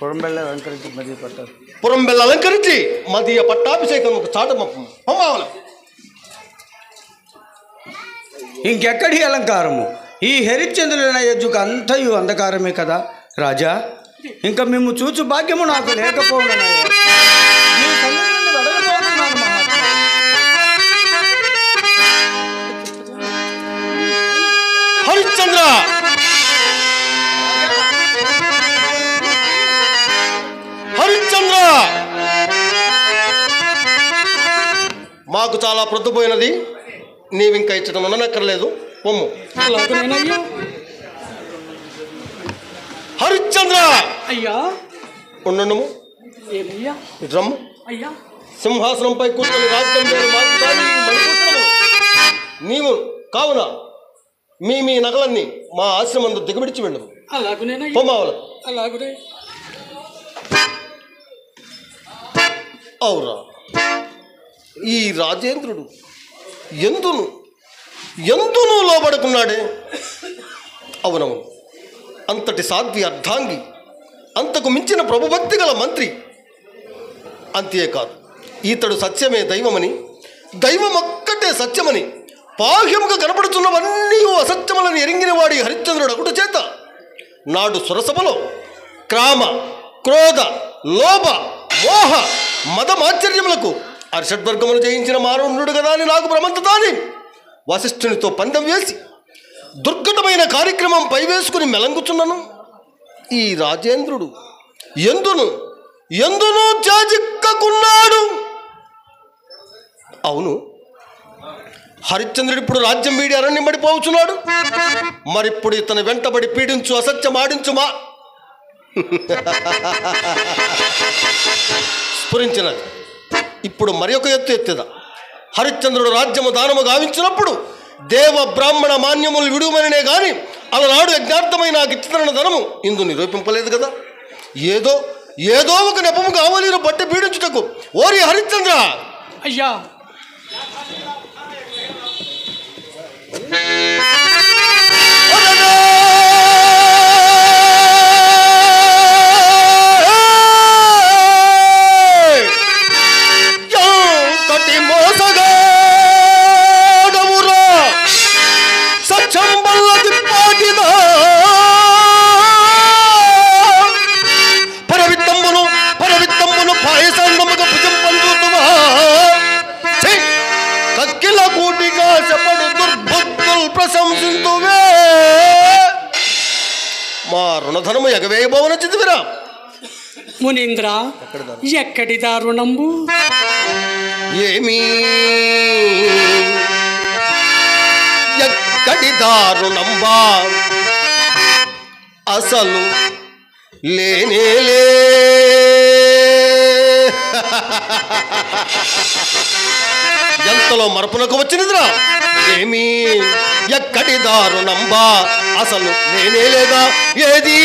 పురంబెల్లు అలంకరించి మదీయ పట్టాభిషేకం చాట పంపావల. ఇంకెక్కడి అలంకారము? ఈ హరిశ్చంద్రులైన యజ్జుకు అంతయు అంధకారమే కదా రాజా. ఇంకా మేము చూచు భాగ్యము నాకు లేకపోవునయ్యా. నీ కళ్ళ నుండి వెడలిపోతున్నాను మహాత్మా. హరిశ్చంద్ర, హరిశ్చంద్ర, మాకు చాలా ప్రొద్దుపోయినది. నీవింకా ఇచ్చటం అనక్కర్లేదు. పొమ్ము. హరిశ్చంద్ర అయ్యా, ఉండము. ఏమయ్యా? రమ్ము. అయ్యా, సింహాసనంపై కూర్చొని రాజ్యం మాకు కానీ మణిభూషణము నీవు కావున మీ నగలన్నీ మా ఆశ్రమంలో దిగబిడిచి వెళ్ళము. అలాగునేనయ్యా. పొమ్మావల. అలాగునే. అవురా, ఈ రాజేంద్రుడు ఎందును లోబడుకున్నాడే. అవునవును, అంతటి సాధ్వి అర్ధాంగి, అంతకు మించిన ప్రభుభక్తి గల మంత్రి. అంతేకాదు, ఈతడు సత్యమే దైవమని, దైవం ఒక్కటే సత్యమని బాహ్యముగా కనపడుతున్నవన్నీ అసత్యములను ఎరింగిన వాడి హరిశ్చంద్రుడు ఒకటి చేత నాడు సురసభలో క్రామ, క్రోధ, లోభ, మోహ, మదమాశ్చర్యములకు అర్షడ్వర్గములు జయించిన మానవుడు కదా అని నాకు భ్రమంతుతాని వశిష్ఠునితో పందెం వేసి దుర్ఘటమైన కార్యక్రమం పైవేసుకుని మెలంగుచున్నాను. ఈ రాజేంద్రుడు ఎందును జాజిక్కకున్నాడు. అవును, హరిశ్చంద్రుడు ఇప్పుడు రాజ్యం వీడి అరణ్యం పడిపోవచ్చున్నాడు. మరిప్పుడు ఇతను వెంటబడి పీడించు, అసత్యం ఆడించుమా స్ఫురించినది. ఇప్పుడు మరి ఒక ఎత్తేదా. హరిశ్చంద్రుడు రాజ్యము దానము గావించినప్పుడు దేవ బ్రాహ్మణ మాన్యములు విడుమనినే గాని అలనాడు యజ్ఞార్థమైన నాకు ఇచ్చిన ధనము ఇందు నిరూపింపలేదు కదా. ఏదో ఒక నెపము కావలీను బట్టి పీడించుటకు ఓరి హరిశ్చంద్ర. అయ్యా, మా రుణధనము ఎగవేయబోవన చిదివిరా. మునీంద్ర, ఎక్కడి దారుణంబు? ఏమీ ఎక్కడి దారుణంబా అసలు లేనేలే. ఎంతలో మరపునకు వచ్చినదిరా. ఏమీ ఎక్కడి దారుణంబా అసలు లేనేలేగా. ఏది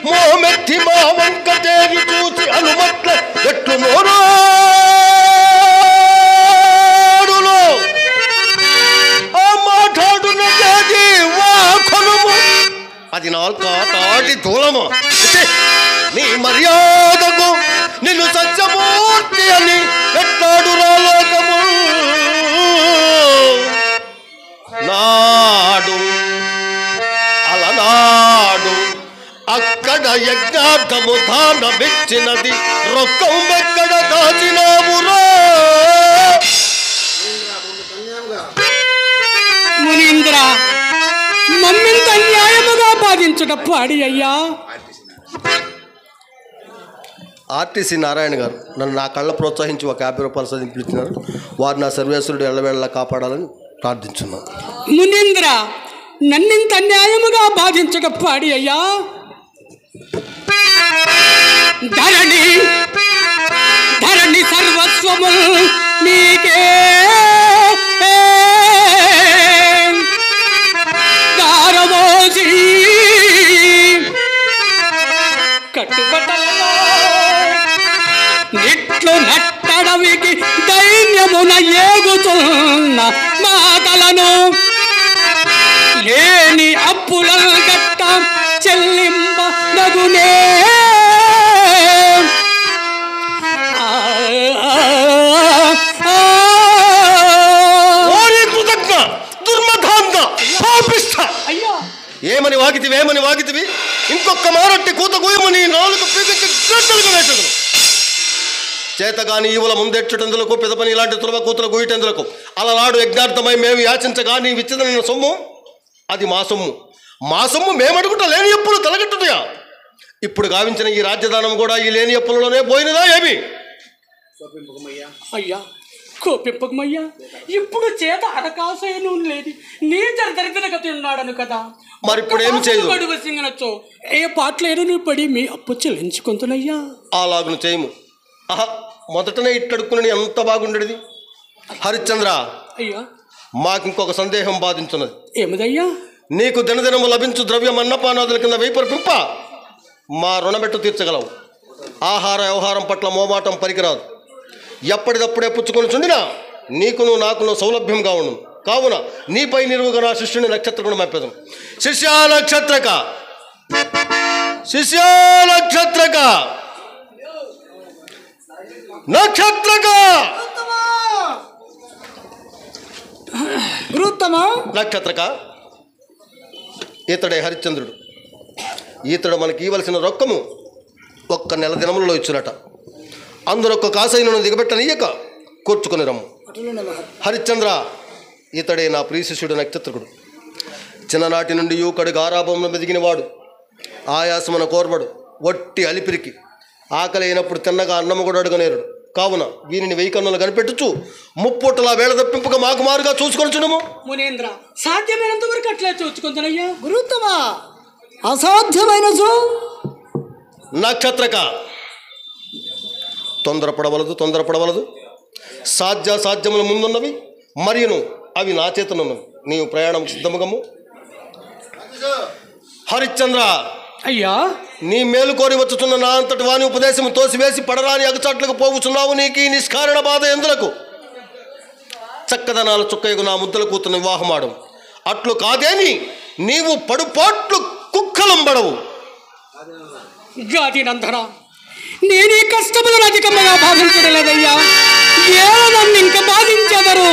మోమెత్తి మా వంకటేరి చూసి అనుమట్ల ఎట్లు నోరాడులో ఆ మాట్లాడునది వా కొనుము అది నాల్క తాటి దూలము. నీ మర్యాదకు ధనము దానమిచ్చినది రొక్కం ఎక్కడ దాచినావురా? మునీంద్ర, మమ్మింత అన్యాయముగా బాధించుట పాడి అయ్యా. ఆర్టీసీ నారాయణ గారు నన్ను నా కళ్ళ ప్రోత్సహించి ఒక 50 రూపాయలు సదింపించినారు. వారు నా సర్వేశ్వరుడు ఎల్లవేళలా కాపాడాలని ప్రార్థించున్నాను. మునీంద్ర, నన్నింత అన్యాయముగా బాధించుట పాడి అయ్యా. ధరణి ధరణి సర్వస్వము నీకే దారమోసి కట్టుబట్టలలో నిట్లు నట్టడవికి దైన్యమున ఏగుతున్న మాటలను లేని అప్పుల గట్ట చెల్లింప నగునే. ఏమని వాగితివి ఇంకొక మారొట్టి కూత కూయమని నాలుగు పీకించి గంటలుగా వేసదును. చేతగాని ఈవుల ముందెచ్చుటందులకు పెదపని ఇలాంటి తులవ కూతుల గూయటందులకు అలనాడు యజ్ఞార్థమై మేము యాచించగా నీ విచ్చిదన సొమ్ము అది మా సొమ్ము మేమడుగుట లేని అప్పులు తలగట్టుటయా? ఇప్పుడు గావించిన ఈ రాజ్యదానం కూడా ఈ లేని అప్పులలోనే పోయినదా ఏమి? అయ్యా కోపింపకమయ్యా, ఇప్పుడు చేత అరకాసయను లేదు నీ దరిద్ర గతి ఉన్నాడను కదా. మరి ఇప్పుడు ఏమి చేయదు? సింగనొచ్చో ఏ పాటలేరు నీ పడి మీ అప్పు చెల్లించుకుంటున్నయ్యా. అలాగును చేయము. ఆహా, మొదటనే ఇట్టడుక్కుని ఎంత బాగుండేది. హరిశ్చంద్ర, అయ్యా మాకింకొక సందేహం బాధించున్నది. ఏమిదయ్యా? నీకు దినదినము లభించు ద్రవ్యం అన్నపానాదుల కింద వైపర్పింప మా రుణబెట్టు తీర్చగలవు. ఆహార వ్యవహారం పట్ల మోమాటం పరికిరాదు. ఎప్పటిదప్పుడే పుచ్చుకొని చుండినా నీకును నాకును సౌలభ్యంగా ఉండు. కావున నీపై నిలువుగా నా శిష్యుని నక్షత్రకుడు మెప్పేదం. శిష్యానక్షత్రక నక్షత్రక ఈతడే హరిశ్చంద్రుడు. ఈతడు మనకి ఇవ్వలసిన రొక్కము ఒక్క నెల దినములలో ఇచ్చునట. అందరూ ఒక్క కాసైనను దిగబెట్టనీయక కూర్చుకొని రమ్ము. హరిశ్చంద్ర, ఇతడే నా ప్రియ శిష్యుడు నక్షత్రకుడు. చిన్ననాటి నుండి యూకడు ఆరాభంలో మెదిగినవాడు. ఆయాసమున కోర్బడు, వట్టి అలిపిరికి ఆకలి అయినప్పుడు తిన్నగా అన్నము కూడా అడుగనేరుడు. కావున వీరిని 1000 కన్నులు కనిపెట్టుచు ముప్పొట్టలా వేళ తప్పింపుగా మాకు మారుగా చూసుకొని చుడము. మునేంద్ర, సాధ్యమైనంత వరకు అట్లా చూసుకుంటానయ్యా. గురుత్తమా, అసాధ్యమైన నక్షత్రక తొందరపడవలదు. సాధ్యముల ముందున్నవి మరియును అవి నా చేతనున్నవి. నీవు ప్రయాణం సిద్ధముగము. హరిశ్చంద్ర, అయ్యా నీ మేలు కోరి వచ్చుతున్న నా అంతటి వాని ఉపదేశము తోసివేసి పడరాని అగచాట్లకు పోగుచున్నావు. నీకు ఈ నిష్కారణ బాధ ఎందులకు? చక్కదనాల చుక్కయ్యకు నా ముద్దల కూతురు వివాహమాడు. అట్లు కాదేని నీవు పడుపాట్లు కుక్కలంబడవు. గాదినందన, నేను ఈ కష్టములను అధికంగా బాధించడం లేదయ్యా. ఏదో నన్ను ఇంకా బాధించెదరు.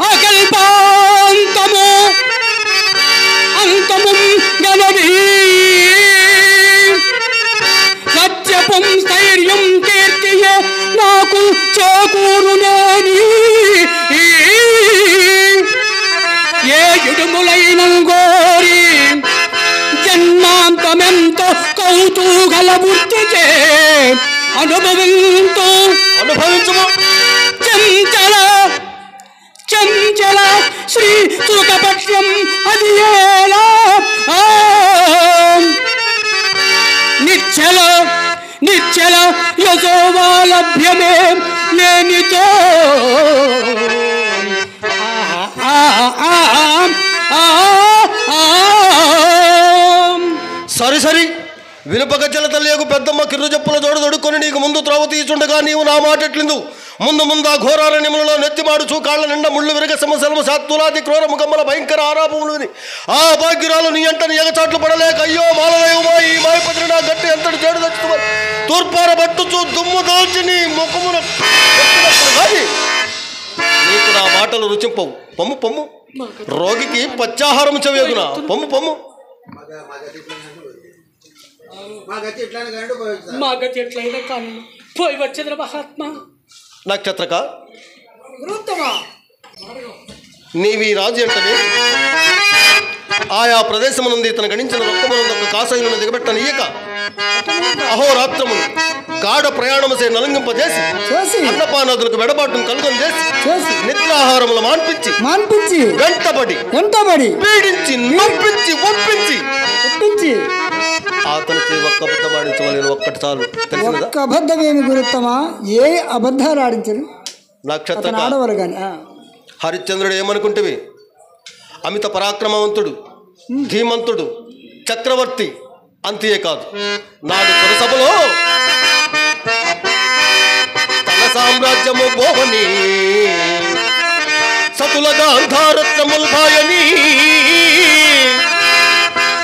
అకల్పాంతము అంతము గలది సత్యపం స్థైర్యం కీర్తియే నాకు చేకూరునేని. ఏ ఇడుములైన గోరి జన్మాంతమెంతో కౌతూహల వృత్తిచే అనుభవించము. చంచల శ్రీ సుఖపక్ష్యం అది ఎలా నిశ్చల యశోవాలభ్యమే లేనితో సరి వినుపగజ్జల తల్లియకు పెద్దమ్మ కిర్రు చెప్పుల జోడు దొడుక్కొని నీకు ముందు త్రోవ తీయుచుండగా నీవు నా మాట ఎట్లిందు. ముందు ఆ ఘోరారణ్యములలో నెత్తిమాడుచు కాళ్ళ నిండా ముళ్ళు విరగ సమసలము సాత్తులాది క్రూర ముఖమ్మల భయంకర ఆరాపములు విని ఆ భాగ్యురాలు నీ అంటని ఎగచాట్లు పడలేక అయ్యో మాలదేవుమా ఈ మాయపత్రి నా గట్టి ఎంతటి చేడు తెచ్చుకో తూర్పార పట్టుచు దుమ్ము దాల్చి నీ ముఖమున కానీ నీకు నా మాటలు రుచింపవు. పొమ్ము రోగికి పచ్చాహారం చెవేగునా. పొమ్ము మా గతి ఎట్లయినా కానీ పోయి వచ్చేది మహాత్మా. నక్షత్రక, వృత్తమా నీవి రాజు అంటే ఆయా ప్రదేశమునందు ఇతను గణించిన రొక్కమునందు ఒక కాసాయులను దిగబెట్టనీయక అహోరాత్రమును గాఢ ప్రయాణముసే నలంగింపజేసి అన్నపానాదులకు వెడబాటును కలుగం చేసి నిద్రాహారములు మాన్పించి వెంటబడి పీడించి నొప్పించి ఒప్పించి అతనికి ఒక్క అబద్ధం ఆడించవలేను. ఒక్కటి చాలు. ఒక్క అబద్ధమేమి గురుత్తమా? ఏ అబద్ధాలు ఆడించను? నక్షత్ర ఆడవారు కానీ హరిశ్చంద్రుడు ఏమనుకుంటేవి? అమిత పరాక్రమవంతుడు, ధీమంతుడు, చక్రవర్తి. అంతేకాదు, నాడు పురసభలో తన సామ్రాజ్యము పోవని సతులగా అంధారత్నముల్ భాయని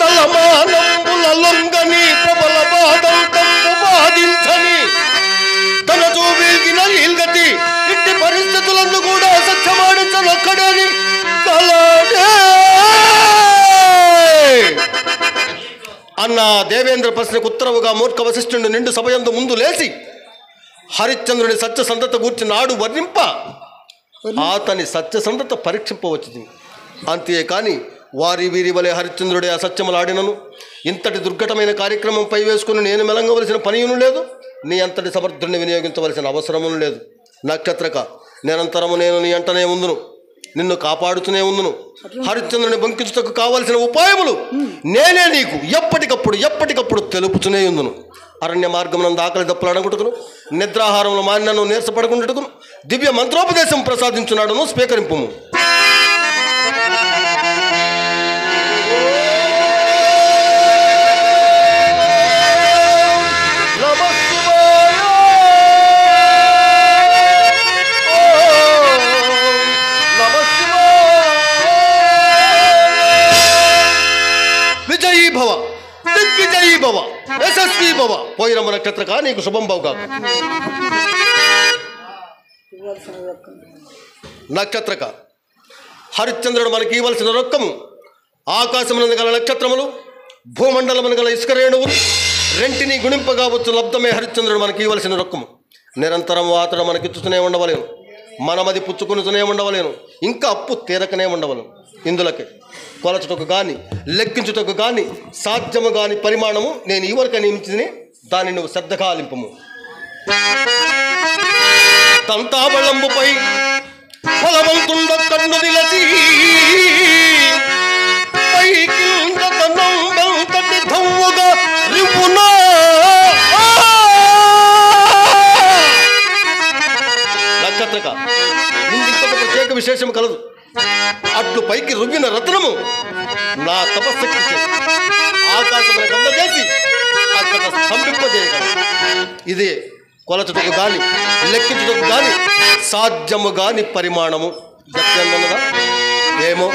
తలమానంబుల లొంగని ప్రబల బాధంతంపు బాధించని తన చూవిగిన ఇల్గతి ఇట్టి పరిస్థితులను కూడా సత్యమాడించనొక్కడని కలడే అన్న దేవేంద్ర ప్రశ్నకు ఉత్తరవుగా మూర్ఖ వశిష్ఠుడు నిండు సభయందు ముందు లేచి హరిశ్చంద్రుని సత్యసంధత గూర్చి నాడు వర్ణింప అతని సత్యసంధత పరీక్షింపవచ్చుది. అంతేకాని వారి వీరి వలె హరిశ్చంద్రుడే అసత్యములాడినను ఇంతటి దుర్ఘటమైన కార్యక్రమం పై వేసుకుని నేను మెలంగవలసిన పనియును లేదు, నీ అంతటి సమర్థుడిని వినియోగించవలసిన అవసరమును లేదు. నక్షత్రక, నిరంతరము నేను నీ అంటనే ఉందును, నిన్ను కాపాడుతూనే ఉందును. హరిశ్చంద్రుని బంకించుటకు కావలసిన ఉపాయములు నేనే నీకు ఎప్పటికప్పుడు తెలుపుతూనే ఉందును. అరణ్య మార్గమునందు ఆకలి దప్పులు అడగుటకును, నిద్రాహారంలో మాన్యను నీరసపడకుండాటకును దివ్య మంత్రోపదేశం ప్రసాదించున్నాడును. స్వీకరింపుము. దిగ్విజయీ భవ, యశస్వీ భవ. పోయినమ్మ నక్షత్రక, నీకు శుభం భవగా. నక్షత్రక, హరిశ్చంద్రుడు మనకి ఇవ్వాల్సిన రొక్కము ఆకాశమునందు గల నక్షత్రములు, భూమండలమును గల ఇసుక రేణువులు రెంటిని గుణింపగావచ్చు లబ్ధమే హరిశ్చంద్రుడు మనకి ఇవ్వాల్సిన రొక్కము. నిరంతరం అతడు మనకిచ్చుతూనే ఉండవలేను, మనమది పుచ్చుకునితూనే ఉండవలేను, ఇంకా అప్పు తీరకనే ఉండవలేను. ఇందులకే కొలచుటకు కానీ లెక్కించుటకు కానీ సాధ్యము కాని పరిమాణము నేను ఈవరకు నియమించింది, దాన్ని నువ్వు శ్రద్ధగా ఆలింపము. తంతాబళంబుపై ఫలవంతుండ కన్ను నిలచి నక్షత్రక, ఇంకొక ప్రత్యేక విశేషం కలదు. అట్లు పైకి రువ్విన రత్నము నా తపశక్తి ఆకాశమున గందజేసి అక్కడ స్తంభింపజేయగలదు. ఇదే కొలచుటకు గాని లెక్కించుటకు గాని సాధ్యము గాని పరిమాణము. గత్యందనగా ఏమో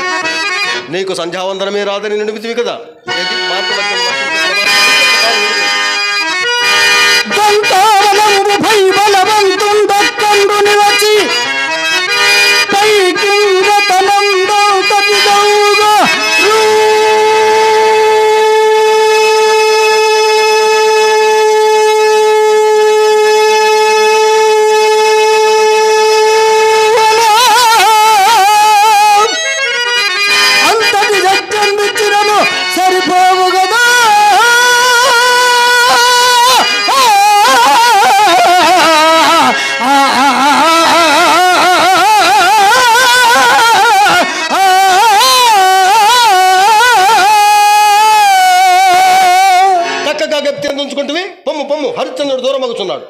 నీకు సంధ్యావందనమే రాదని నిడిపితివి కదా. హరిశ్చంద్రుడు దూరం అగుచున్నాడు.